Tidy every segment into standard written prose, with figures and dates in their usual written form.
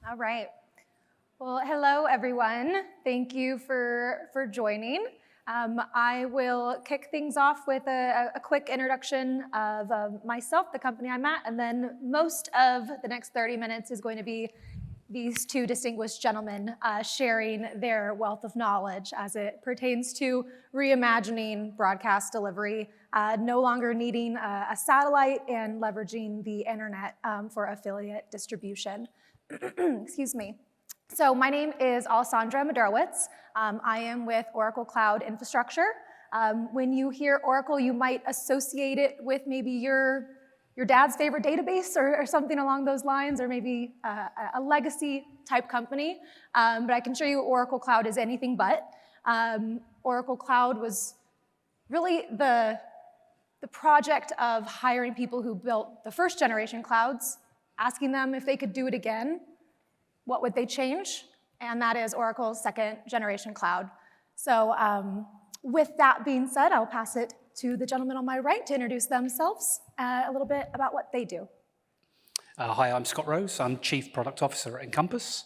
All right. Well, hello, everyone. Thank you for joining. I will kick things off with a quick introduction of myself, the company I'm at, and then most of the next 30 minutes is going to be these two distinguished gentlemen sharing their wealth of knowledge as it pertains to reimagining broadcast delivery, no longer needing a satellite and leveraging the internet for affiliate distribution. Excuse me. So my name is Alesandra Madurowicz. I am with Oracle Cloud Infrastructure. When you hear Oracle, you might associate it with maybe your dad's favorite database or something along those lines, or maybe a legacy type company. But I can show you Oracle Cloud is anything but. Oracle Cloud was really the project of hiring people who built the first generation clouds, asking them if they could do it again, what would they change? And that is Oracle's second generation cloud. So with that being said, I'll pass it to the gentleman on my right to introduce themselves, a little bit about what they do. Hi, I'm Scott Rose. I'm Chief Product Officer at Encompass,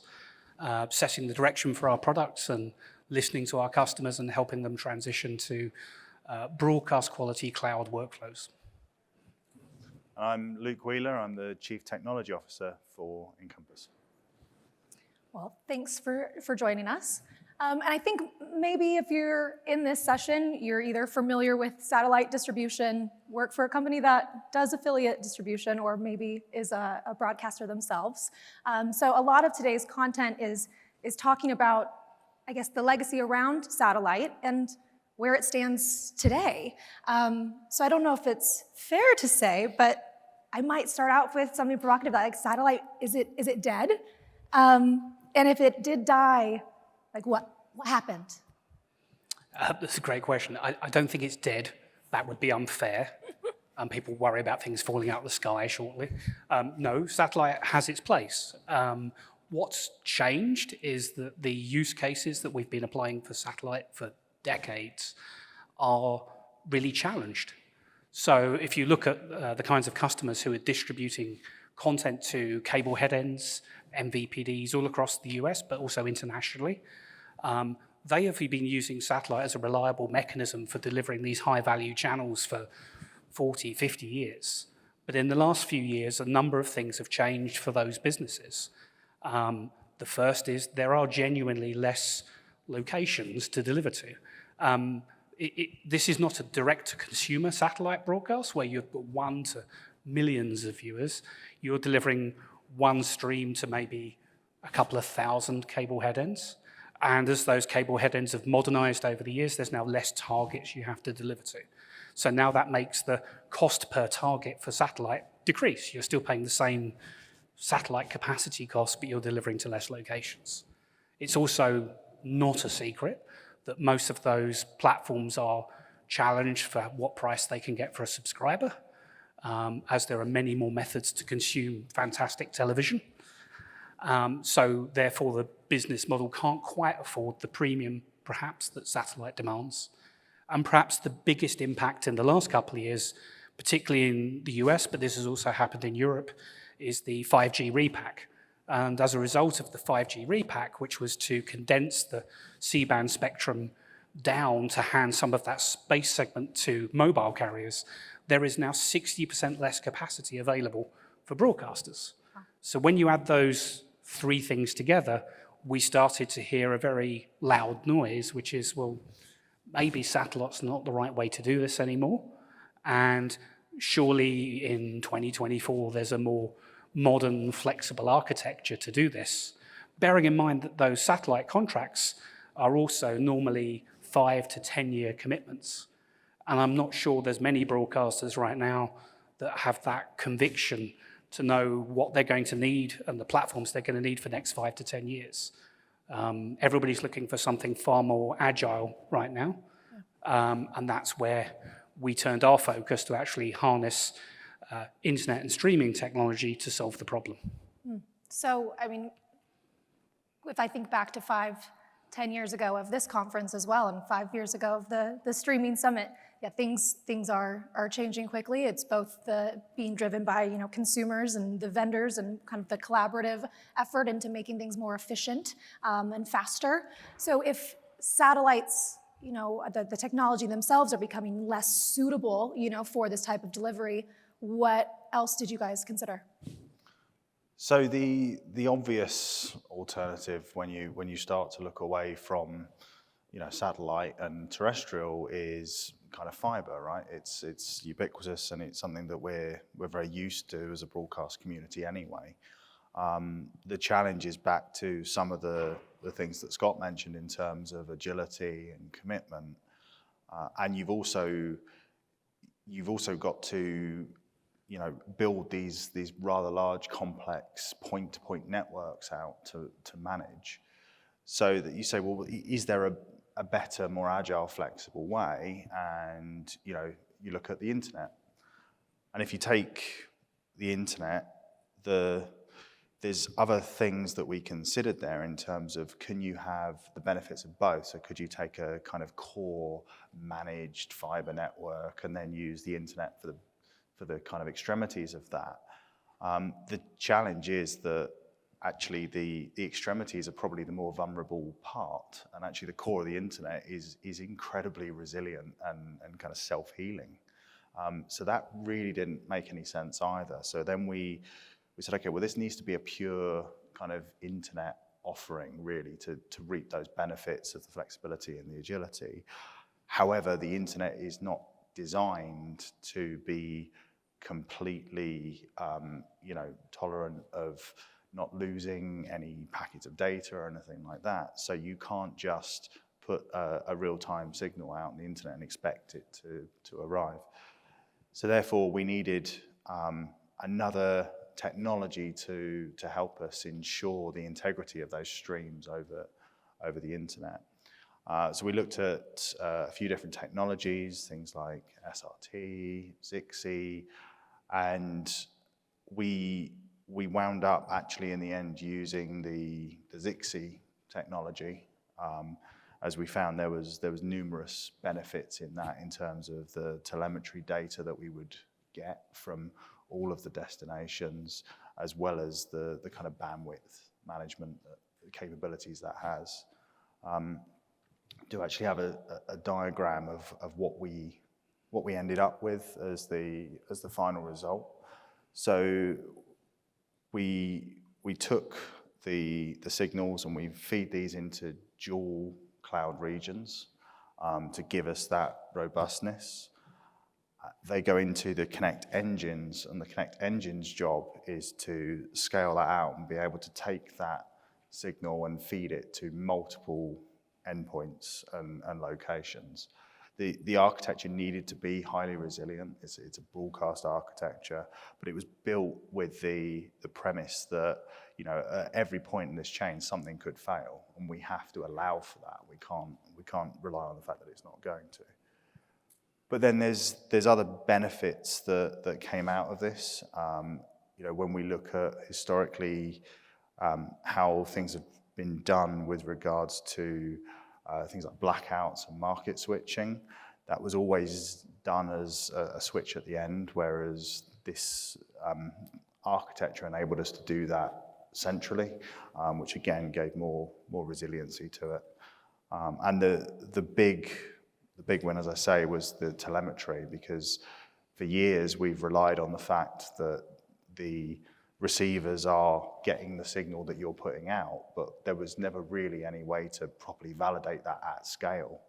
setting the direction for our products and listening to our customers and helping them transition to broadcast quality cloud workflows. I'm Luke Wheeler. I'm the Chief Technology Officer for Encompass. Well, thanks for joining us. And I think maybe if you're in this session, you're either familiar with satellite distribution, work for a company that does affiliate distribution, or maybe is a broadcaster themselves. So a lot of today's content is talking about, I guess, the legacy around satellite and where it stands today. So I don't know if it's fair to say, but I might start out with something provocative, like satellite, is it dead? And if it did die, like what happened? That's a great question. I don't think it's dead. That would be unfair. People worry about things falling out of the sky shortly. No, satellite has its place. What's changed is that the use cases that we've been applying for satellite for decades are really challenged. So if you look at the kinds of customers who are distributing content to cable head ends, MVPDs all across the US, but also internationally, they have been using satellite as a reliable mechanism for delivering these high-value channels for 40, 50 years. But in the last few years, a number of things have changed for those businesses. The first is there are genuinely less locations to deliver to. This is not a direct-to-consumer satellite broadcast where you've got one to millions of viewers. You're delivering one stream to maybe a couple of thousand cable head ends. And as those cable head ends have modernized over the years, there's now less targets you have to deliver to. So now that makes the cost per target for satellite decrease. You're still paying the same satellite capacity cost, but you're delivering to less locations. It's also not a secret that most of those platforms are challenged for what price they can get for a subscriber, as there are many more methods to consume fantastic television. So therefore, the business model can't quite afford the premium, perhaps, that satellite demands. And perhaps the biggest impact in the last couple of years, particularly in the US, but this has also happened in Europe, is the 5G repack. And as a result of the 5G repack, which was to condense the C-band spectrum down to hand some of that space segment to mobile carriers, there is now 60% less capacity available for broadcasters. So when you add those three things together, we started to hear a very loud noise, which is, well, maybe satellite's not the right way to do this anymore. And surely in 2024, there's a more modern, flexible architecture to do this, bearing in mind that those satellite contracts are also normally 5 to 10-year commitments. And I'm not sure there's many broadcasters right now that have that conviction to know what they're going to need and the platforms they're going to need for the next 5 to 10 years. Everybody's looking for something far more agile right now. And that's where we turned our focus to actually harness internet and streaming technology to solve the problem. So, I mean, if I think back to 10 years ago of this conference as well, and 5 years ago of the streaming summit. Yeah, things are changing quickly. It's both being driven by consumers and the vendors and kind of the collaborative effort into making things more efficient and faster. So if satellites, the technology themselves are becoming less suitable, for this type of delivery, what else did you guys consider? So the obvious alternative when you start to look away from satellite and terrestrial is kind of fiber, right? It's ubiquitous and it's something that we're very used to as a broadcast community anyway. The challenge is back to some of the things that Scott mentioned in terms of agility and commitment, and you've also got to build these rather large, complex point-to-point networks out to manage, so that you say, well, is there a better, more agile, flexible way? And you look at the internet, and if you take the internet, there's other things that we considered there in terms of, can you have the benefits of both? So could you take a kind of core managed fiber network and then use the internet for the kind of extremities of that? The challenge is that actually the extremities are probably the more vulnerable part, and actually the core of the internet is incredibly resilient and kind of self-healing. So that really didn't make any sense either. So then we said, okay, well, this needs to be a pure kind of internet offering, really, to reap those benefits of the flexibility and the agility. However, the internet is not designed to be completely, tolerant of not losing any packets of data or anything like that. So you can't just put a real-time signal out on the internet and expect it to arrive. So therefore, we needed another technology to help us ensure the integrity of those streams over the internet. So we looked at a few different technologies, things like SRT, ZXI, and we wound up actually in the end using the ZXI technology, as we found there was numerous benefits in that, in terms of the telemetry data that we would get from all of the destinations, as well as the kind of bandwidth management capabilities that has. Do actually have a diagram of what we ended up with as the final result. So we took the signals and we feed these into dual cloud regions to give us that robustness. They go into the Connect engines, and the Connect engines job is to scale that out and be able to take that signal and feed it to multiple endpoints and locations. The architecture needed to be highly resilient. It's a broadcast architecture, but it was built with the premise that at every point in this chain something could fail, and we have to allow for that. We can't rely on the fact that it's not going to. But then there's other benefits that came out of this. When we look at historically how things have been done with regards to things like blackouts and market switching, that was always done as a switch at the end, whereas this architecture enabled us to do that centrally, which again gave more resiliency to it. And the big win, as I say, was the telemetry, because for years we've relied on the fact that the receivers are getting the signal that you're putting out, but there was never really any way to properly validate that at scale.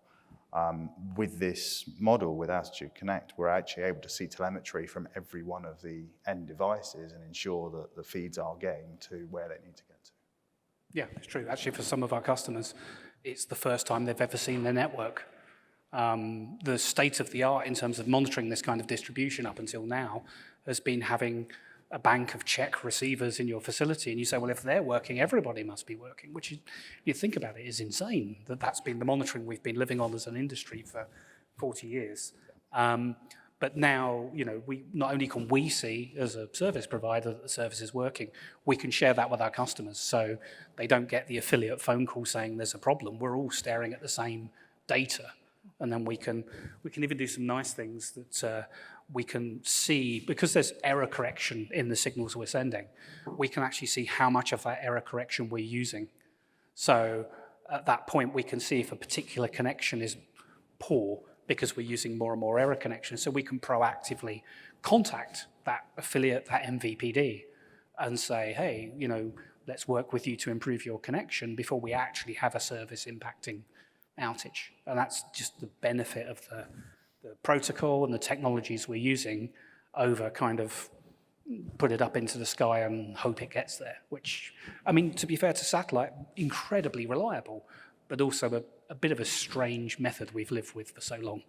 With this model, with Altitude Connect, we're actually able to see telemetry from every one of the end devices and ensure that the feeds are getting to where they need to get to. Yeah, it's true. Actually, for some of our customers, it's the first time they've ever seen their network. The state of the art in terms of monitoring this kind of distribution up until now has been having a bank of check receivers in your facility, and you say, well, if they're working, everybody must be working, which you think about it is insane, that's been the monitoring we've been living on as an industry for 40 years. But But now, we not only can we see as a service provider that the service is working, we can share that with our customers, so they don't get the affiliate phone call saying there's a problem. We're all staring at the same data, and then we can even do some nice things that we can see, because there's error correction in the signals we're sending. We can actually see how much of that error correction we're using. So at that point, we can see if a particular connection is poor, because we're using more and more error connections, so we can proactively contact that affiliate, that MVPD, and say, hey, let's work with you to improve your connection before we actually have a service impacting outage. And that's just the benefit of the protocol and the technologies we're using over kind of put it up into the sky and hope it gets there, which, to be fair to satellite, incredibly reliable, but also a bit of a strange method we've lived with for so long.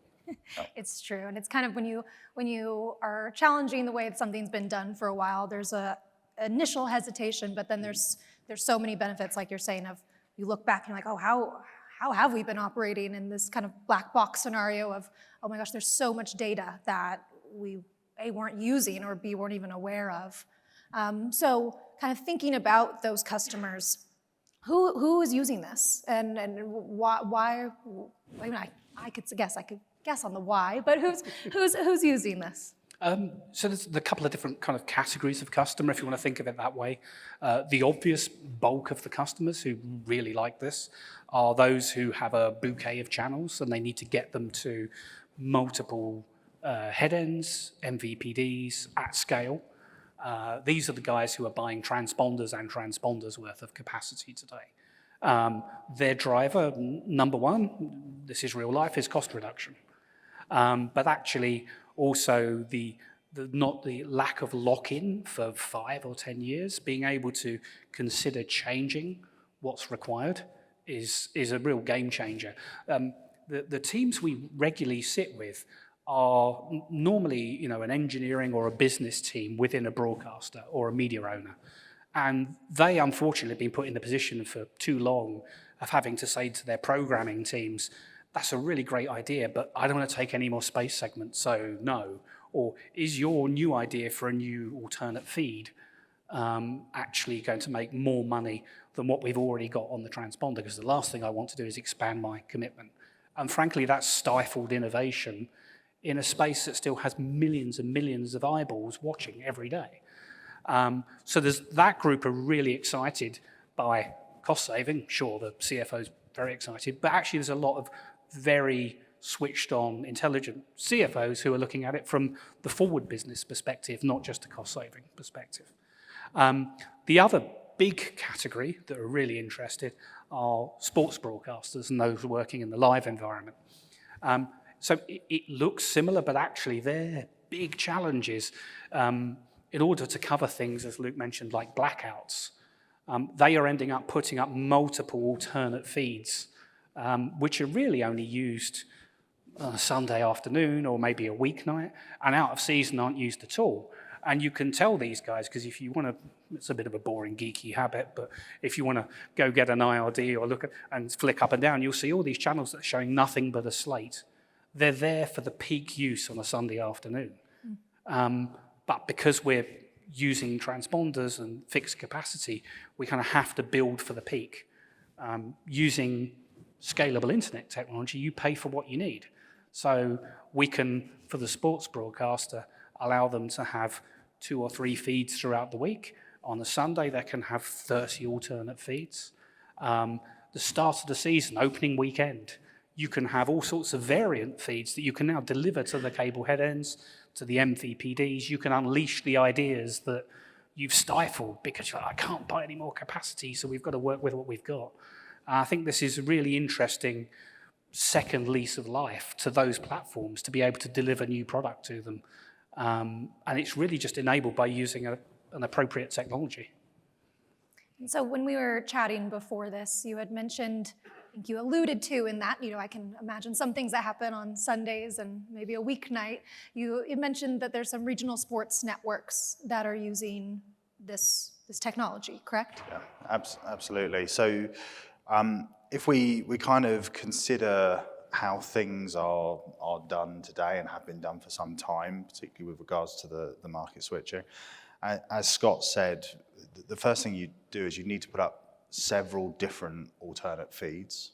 It's true, and it's kind of when you are challenging the way that something's been done for a while, there's a initial hesitation, but then there's so many benefits, like you're saying, of you look back and you're like, oh, how have we been operating in this kind of black box scenario of, oh my gosh, there's so much data that we A, weren't using, or B, weren't even aware of. So kind of thinking about those customers, who is using this, and why? I could guess on the why, but who's using this? So there's a couple of different kind of categories of customer, if you want to think of it that way. The obvious bulk of the customers who really like this are those who have a bouquet of channels, and they need to get them to multiple head ends, MVPDs at scale. These are the guys who are buying transponders and transponders worth of capacity today. Their driver, number one, this is real life, is cost reduction. But actually also not the lack of lock-in for 5 or 10 years, being able to consider changing what's required is a real game changer. The teams we regularly sit with are normally, an engineering or a business team within a broadcaster or a media owner. And they, unfortunately, have been put in the position for too long of having to say to their programming teams, that's a really great idea, but I don't want to take any more space segments, so no. Or is your new idea for a new alternate feed actually going to make more money than what we've already got on the transponder? Because the last thing I want to do is expand my commitment. And frankly, that's stifled innovation in a space that still has millions and millions of eyeballs watching every day. So there's that group are really excited by cost saving. Sure, the CFO's very excited, but actually there's a lot of very switched on, intelligent CFOs who are looking at it from the forward business perspective, not just a cost saving perspective. The other big category that are really interested are sports broadcasters and those working in the live environment. So it looks similar, but actually their big challenge is in order to cover things, as Luke mentioned, like blackouts, they are ending up putting up multiple alternate feeds, which are really only used on a Sunday afternoon or maybe a weeknight, and out of season aren't used at all. And you can tell these guys, because if you want to, it's a bit of a boring geeky habit, but if you want to go get an IRD or look at and flick up and down, you'll see all these channels that are showing nothing but a slate. They're there for the peak use on a Sunday afternoon. But because we're using transponders and fixed capacity, we kind of have to build for the peak. Using scalable internet technology, you pay for what you need. So we can, for the sports broadcaster, allow them to have 2 or 3 feeds throughout the week. On a Sunday, they can have 30 alternate feeds. The start of the season, opening weekend, you can have all sorts of variant feeds that you can now deliver to the cable head ends, to the MVPDs. You can unleash the ideas that you've stifled because you're like, I can't buy any more capacity, so we've got to work with what we've got. I think this is a really interesting second lease of life to those platforms to be able to deliver new product to them. And it's really just enabled by using an appropriate technology. And so when we were chatting before this, you had mentioned, I think you alluded to in that, I can imagine some things that happen on Sundays and maybe a weeknight. You mentioned that there's some regional sports networks that are using this technology, correct? Yeah, absolutely. So if we kind of consider how things are done today and have been done for some time, particularly with regards to the market switching. As Scott said, the first thing you do is you need to put up several different alternate feeds,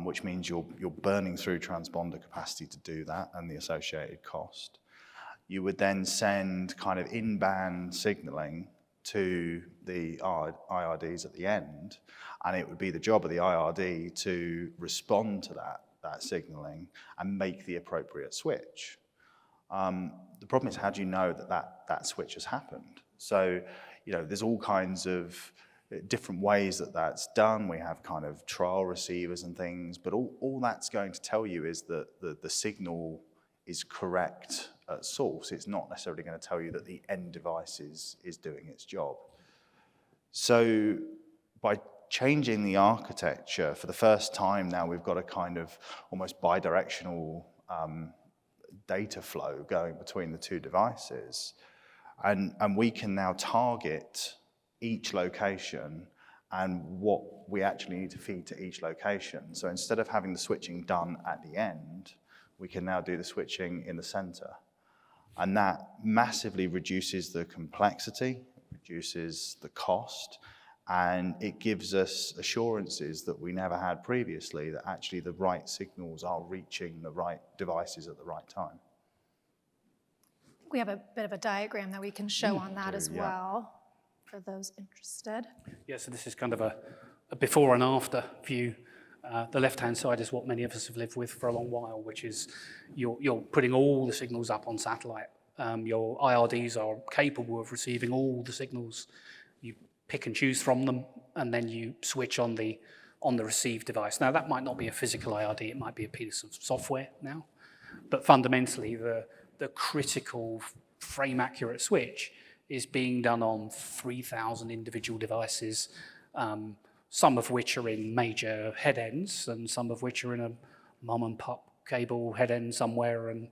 which means you're burning through transponder capacity to do that and the associated cost. You would then send kind of in-band signaling to the IRDs at the end, and it would be the job of the IRD to respond to that signaling and make the appropriate switch. The problem is, how do you know that switch has happened? So, there's all kinds of different ways that's done. We have kind of trial receivers and things, but all that's going to tell you is that the signal is correct at source. It's not necessarily going to tell you that the end device is doing its job. So by changing the architecture, for the first time now, we've got a kind of almost bidirectional data flow going between the two devices. And we can now target each location and what we actually need to feed to each location. So instead of having the switching done at the end, we can now do the switching in the center. And that massively reduces the complexity, reduces the cost, and it gives us assurances that we never had previously, that actually the right signals are reaching the right devices at the right time. We have a bit of a diagram that we can show on that as well, for those interested. Yeah, so this is kind of a before and after view. The left-hand side is what many of us have lived with for a long while, which is you're putting all the signals up on satellite. Your IRDs are capable of receiving all the signals. You pick and choose from them, and then you switch on the received device. Now, that might not be a physical IRD, it might be a piece of software now, but fundamentally, the critical frame-accurate switch is being done on 3,000 individual devices, some of which are in major head ends and some of which are in a mom and pop cable head end somewhere. And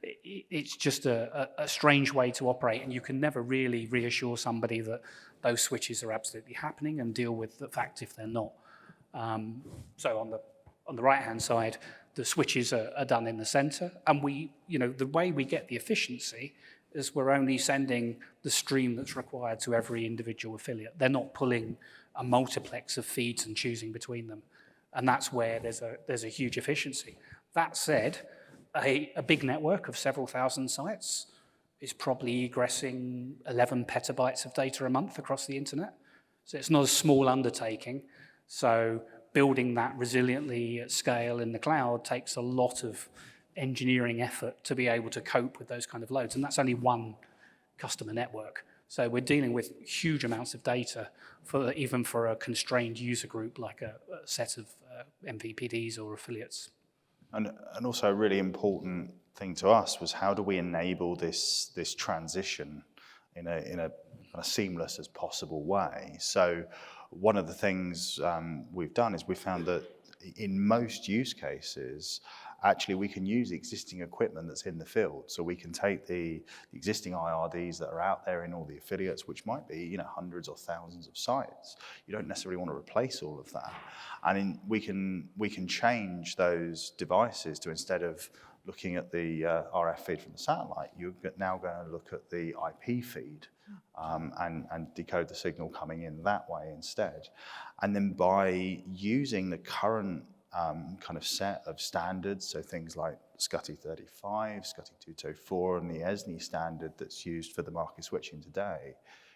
it's just a strange way to operate. And you can never really reassure somebody that those switches are absolutely happening and deal with the fact if they're not. So on the right-hand side, the switches are done in the center. And the way we get the efficiency is we're only sending the stream that's required to every individual affiliate. They're not pulling a multiplex of feeds and choosing between them. And that's where there's a huge efficiency. That said, a big network of several thousand sites is probably egressing 11 petabytes of data a month across the internet. So it's not a small undertaking. So building that resiliently at scale in the cloud takes a lot of engineering effort to be able to cope with those kind of loads. And that's only one customer network. So we're dealing with huge amounts of data even for a constrained user group like a set of MVPDs or affiliates. And also a really important thing to us was, how do we enable this transition in a kind of seamless as possible way? So one of the things we've done is we found that in most use cases, actually we can use existing equipment that's in the field. So we can take the existing IRDs that are out there in all the affiliates, which might be hundreds or thousands of sites. You don't necessarily want to replace all of that. And we can change those devices to, instead of looking at the RF feed from the satellite, you're now going to look at the IP feed and decode the signal coming in that way instead. And then by using the current kind of set of standards, so things like SCTE 35, SCTE 224, and the ESNI standard that's used for the market switching today,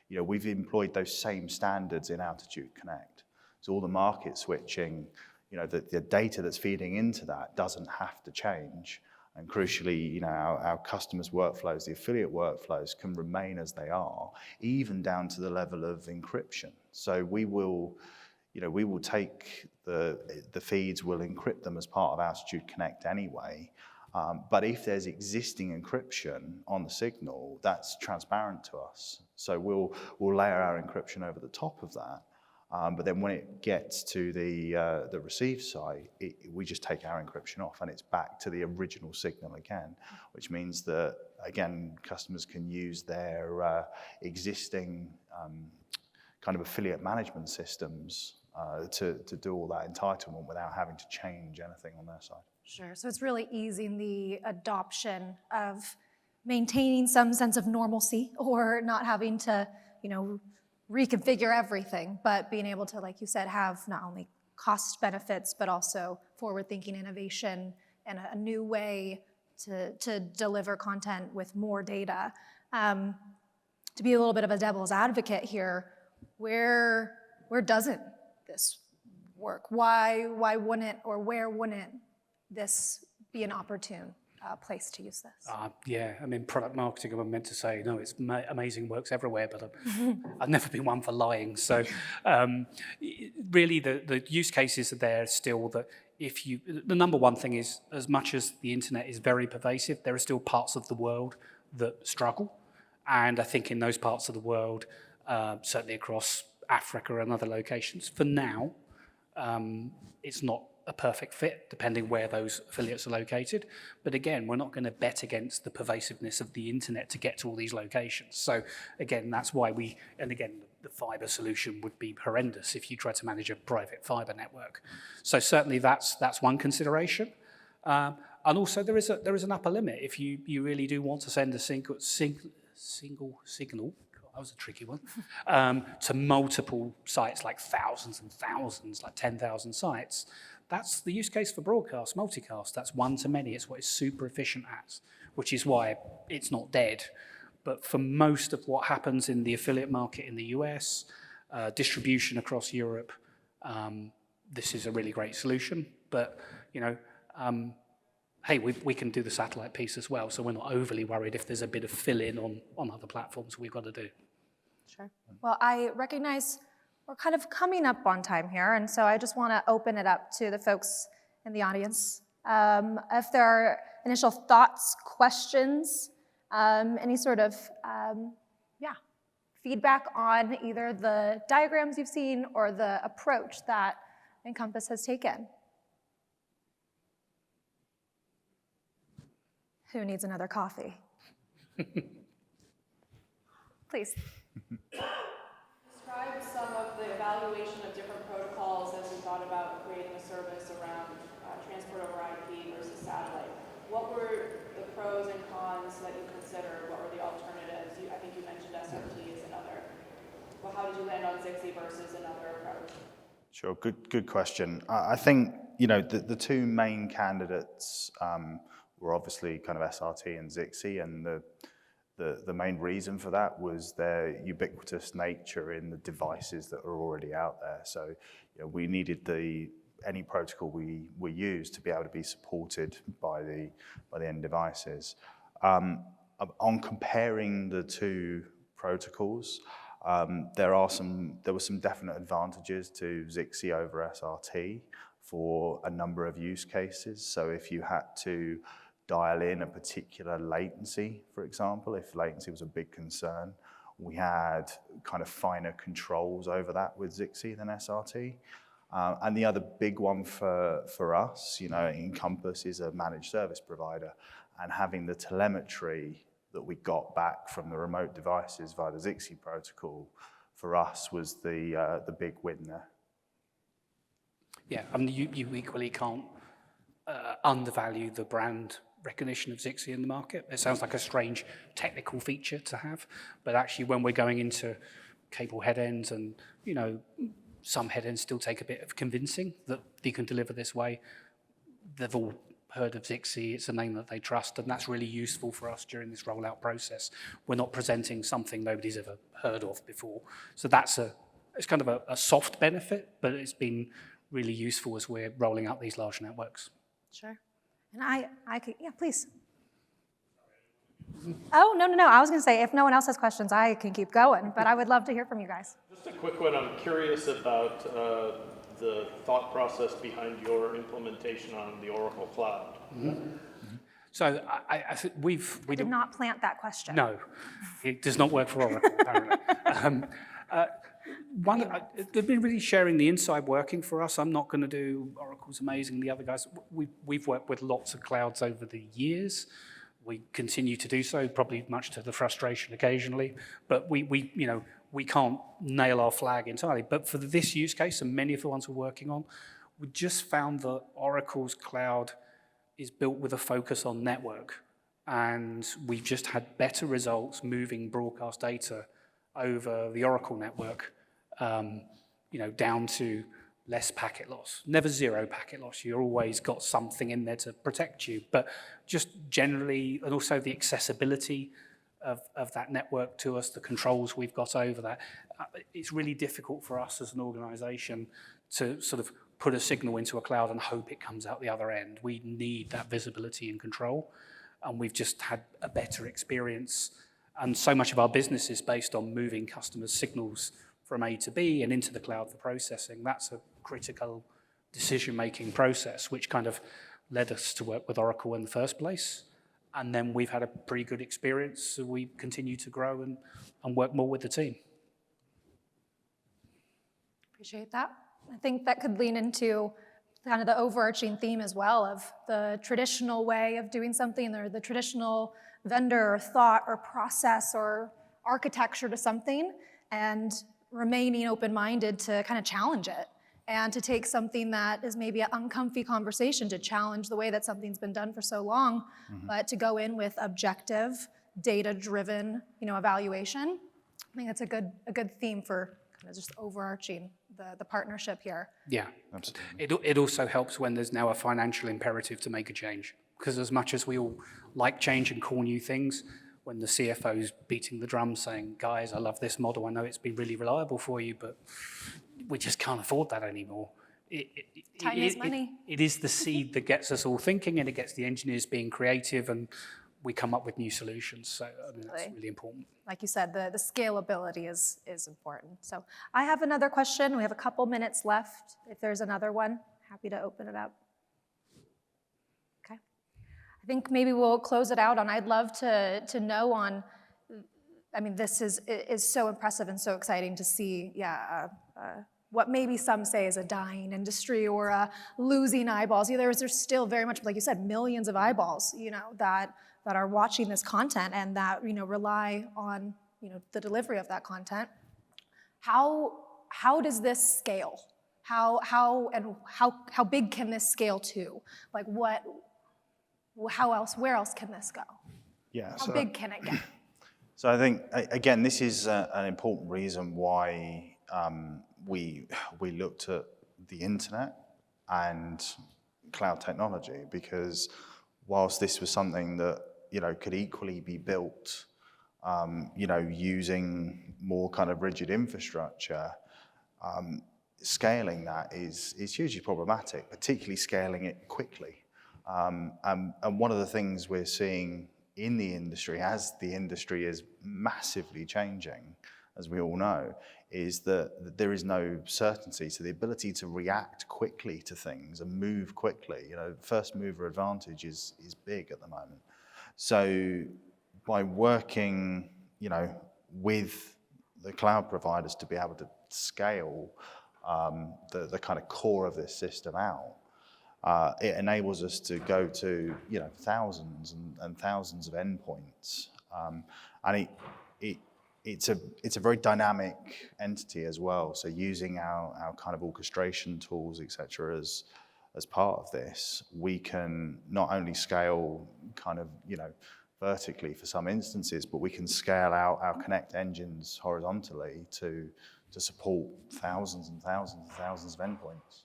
we've employed those same standards in Altitude Connect. So all the market switching, the data that's feeding into that doesn't have to change. And crucially, our customers' workflows, the affiliate workflows, can remain as they are, even down to the level of encryption. So we will take the feeds, we'll encrypt them as part of Altitude Connect anyway. But if there's existing encryption on the signal, that's transparent to us. So we'll layer our encryption over the top of that. But then when it gets to the receive side, we just take our encryption off and it's back to the original signal again, which means that, again, customers can use their existing kind of affiliate management systems to do all that entitlement without having to change anything on their side. Sure. So it's really easing the adoption of maintaining some sense of normalcy or not having to, reconfigure everything, but being able to, like you said, have not only cost benefits, but also forward-thinking innovation and a new way to deliver content with more data. To be a little bit of a devil's advocate here, where doesn't this work? Why wouldn't, or where wouldn't this be an opportune place to use this? Yeah, I mean, product marketing, I'm meant to say, no, it's amazing, works everywhere, but I've never been one for lying. So really the use cases are there still that the number one thing is, as much as the internet is very pervasive, there are still parts of the world that struggle. And I think in those parts of the world, certainly across Africa and other locations, for now, it's not a perfect fit, depending where those affiliates are located. But again, we're not going to bet against the pervasiveness of the internet to get to all these locations. So again, that's why the fiber solution would be horrendous if you try to manage a private fiber network. So certainly that's one consideration. And also there is an upper limit. If you really do want to send a single signal, that was a tricky one, to multiple sites, like thousands and thousands, like 10,000 sites, that's the use case for broadcast, multicast. That's one to many. It's what it's super efficient at, which is why it's not dead. But for most of what happens in the affiliate market in the US, distribution across Europe, this is a really great solution. But, hey, we can do the satellite piece as well, so we're not overly worried if there's a bit of fill-in on other platforms we've got to do. Sure. Well, I recognize we're kind of coming up on time here, and so I just want to open it up to the folks in the audience. If there are initial thoughts, questions, any sort of, feedback on either the diagrams you've seen or the approach that Encompass has taken. Who needs another coffee? Please. Describe some of the evaluation of different protocols as we thought about creating a service around transport over IP versus satellite. What were the pros and cons that you considered? What were the alternatives? I think you mentioned SRT as another. Well, how did you land on Zixi versus another approach? Sure, good question. I think, the two main candidates were obviously kind of SRT and Zixi, and the main reason for that was their ubiquitous nature in the devices that are already out there. So we needed any protocol we use to be able to be supported by the end devices. On comparing the two protocols, there were some definite advantages to Zixi over SRT for a number of use cases. So if you had to dial in a particular latency, for example, if latency was a big concern, we had kind of finer controls over that with Zixi than SRT. And the other big one for us, Encompass is a managed service provider, and having the telemetry that we got back from the remote devices via the Zixi protocol for us was the big win there. Yeah, I mean, you equally can't undervalue the brand recognition of Zixi in the market. It sounds like a strange technical feature to have, but actually when we're going into cable head ends and, some head ends still take a bit of convincing that you can deliver this way, they've all heard of Zixi, it's a name that they trust, and that's really useful for us during this rollout process. We're not presenting something nobody's ever heard of before. So it's kind of a soft benefit, but it's been really useful as we're rolling out these large networks. Sure. And I could, please. Oh, no. I was going to say, if no one else has questions, I can keep going, but I would love to hear from you guys. Just a quick one. I'm curious about the thought process behind your implementation on the Oracle Cloud. Mm-hmm. So I think we did not plant that question. No, it does not work for Oracle, apparently. They've been really sharing the inside working for us. I'm not going to do Oracle's amazing. The other guys, we've worked with lots of clouds over the years. We continue to do so, probably much to the frustration occasionally. But we can't nail our flag entirely. But for this use case and many of the ones we're working on, we just found that Oracle's cloud is built with a focus on network. And we've just had better results moving broadcast data over the Oracle network, down to less packet loss. Never zero packet loss. You've always got something in there to protect you. But just generally, and also the accessibility of that network to us, the controls we've got over that, it's really difficult for us as an organization to sort of put a signal into a cloud and hope it comes out the other end. We need that visibility and control. And we've just had a better experience. And so much of our business is based on moving customers' signals from A to B and into the cloud for processing. That's a critical decision-making process, which kind of led us to work with Oracle in the first place. And then we've had a pretty good experience, so we continue to grow and work more with the team. Appreciate that. I think that could lean into kind of the overarching theme as well of the traditional way of doing something, or the traditional vendor or thought or process or architecture to something, and remaining open-minded to kind of challenge it and to take something that is maybe an uncomfy conversation to challenge the way that something's been done for so long, but to go in with objective, data-driven, evaluation. I think that's a good theme for kind of just overarching the partnership here. Yeah, Absolutely. it also helps when there's now a financial imperative to make a change. Because as much as we all like change and cool new things, when the CFO's beating the drum saying, guys, I love this model, I know it's been really reliable for you, but we just can't afford that anymore. Time is money. It is the seed that gets us all thinking, and it gets the engineers being creative, and we come up with new solutions. So I mean, that's really important. Like you said, the scalability is important. So I have another question. We have a couple minutes left. If there's another one, happy to open it up. Okay. I think maybe we'll close it out on, I'd love to know on, I mean, this is so impressive and so exciting to see, what maybe some say is a dying industry or a losing eyeballs. There's still very much, like you said, millions of eyeballs, that are watching this content and that, rely on, the delivery of that content. How does this scale? How big can this scale to? Like where else can this go? Yeah. How big can it get? So I think, again, this is an important reason why we looked at the internet and cloud technology, because whilst this was something that, could equally be built, using more kind of rigid infrastructure, scaling that is hugely problematic, particularly scaling it quickly. And one of the things we're seeing in the industry, as the industry is massively changing, as we all know, is that there is no certainty. So the ability to react quickly to things and move quickly, first mover advantage is big at the moment. So by working, with the cloud providers to be able to scale the kind of core of this system out, it enables us to go to, thousands and thousands of endpoints. And it's a very dynamic entity as well. So using our kind of orchestration tools, et cetera, as part of this, we can not only scale kind of, vertically for some instances, but we can scale out our Connect engines horizontally to support thousands and thousands and thousands of endpoints.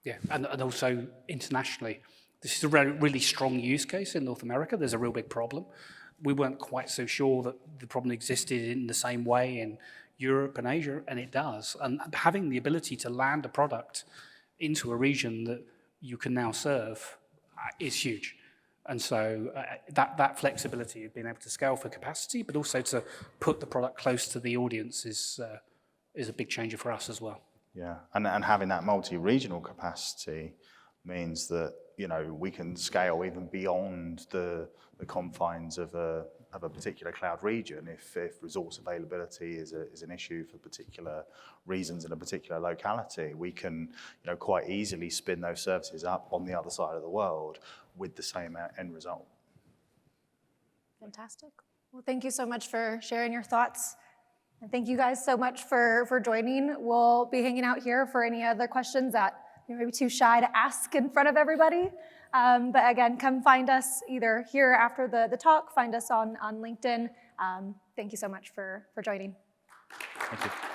Yeah, and also internationally. This is a really strong use case in North America. There's a real big problem. We weren't quite so sure that the problem existed in the same way in Europe and Asia, and it does. And having the ability to land a product into a region that you can now serve is huge. And so that flexibility of being able to scale for capacity, but also to put the product close to the audience is a big changer for us as well. Yeah, and having that multi-regional capacity means that, we can scale even beyond the confines of a particular cloud region if resource availability is an issue for particular reasons in a particular locality. We can, quite easily spin those services up on the other side of the world with the same end result. Fantastic. Well, thank you so much for sharing your thoughts. And thank you guys so much for joining. We'll be hanging out here for any other questions that you're maybe too shy to ask in front of everybody. But again, come find us either here after the talk, find us on LinkedIn. Thank you so much for joining. Thank you.